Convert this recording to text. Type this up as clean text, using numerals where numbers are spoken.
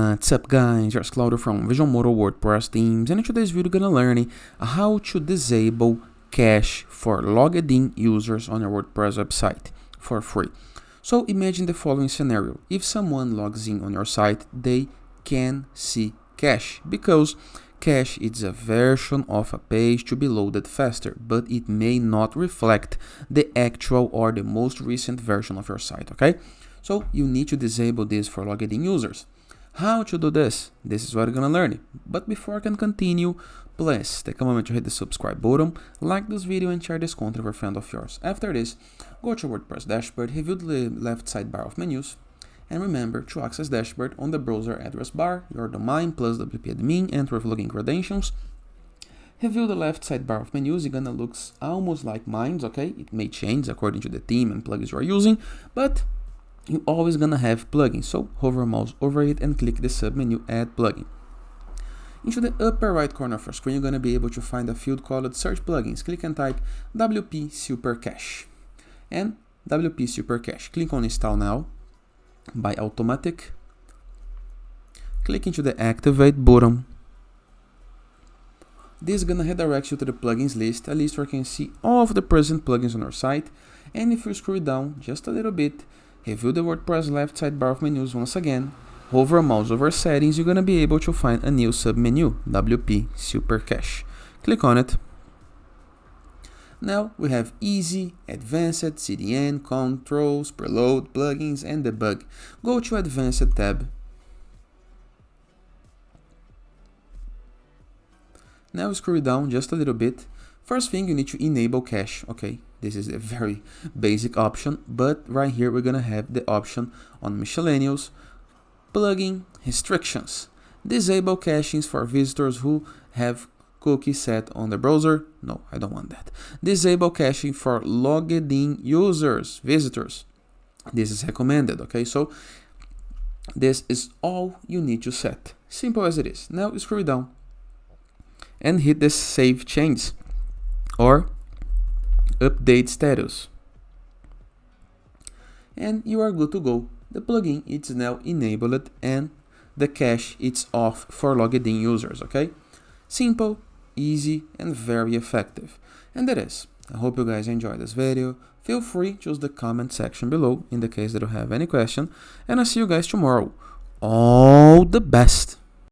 What's up guys, here's Claudio from Visual Model WordPress themes, and in today's video we're gonna learn how to disable cache for logged in users on your WordPress website for free. So imagine the following scenario. If someone logs in on your site, they can see cache, because cache is a version of a page to be loaded faster, but it may not reflect the actual or the most recent version of your site, okay? So you need to disable this for logged in users. How to do this? This is what we're gonna learn. But before I can continue, please take a moment to hit the subscribe button, like this video and share this content with a friend of yours. After this, go to your WordPress dashboard, review the left sidebar of menus, and remember to access dashboard on the browser address bar, your domain plus WP admin, enter with login credentials. Review the left sidebar of menus. It's gonna look almost like mine, okay? It may change according to the theme and plugins you are using, but you're always gonna have plugins, so hover mouse over it and click the submenu Add Plugin. Into the upper right corner of your screen, you're gonna be able to find a field called Search Plugins. Click and type WP Super Cache and WP Super Cache. Click on Install Now by Automatic. Click into the Activate button. This is gonna redirect you to the plugins list, a list where you can see all of the present plugins on your site. And if you scroll down just a little bit, review the WordPress left sidebar of menus once again, hover mouse over settings, you're going to be able to find a new submenu, WP Super Cache. Click on it. Now we have Easy, Advanced, CDN, Controls, Preload, Plugins, and Debug. Go to Advanced tab. Now scroll down just a little bit. First thing, you need to enable cache, okay? This is a very basic option, but right here we're gonna have the option on miscellaneous, plugin restrictions. Disable caching for visitors who have cookies set on the browser. No, I don't want that. Disable caching for logged in users, visitors. This is recommended, okay? So this is all you need to set. Simple as it is. Now scroll down and hit the save change or update status, and you are good to go. The plugin is now enabled and the cache is off for logged in users, okay? Simple, easy, and very effective. And that is. I hope you guys enjoyed this video. Feel free to use the comment section below in the case that you have any question, and I'll see you guys tomorrow. All the best!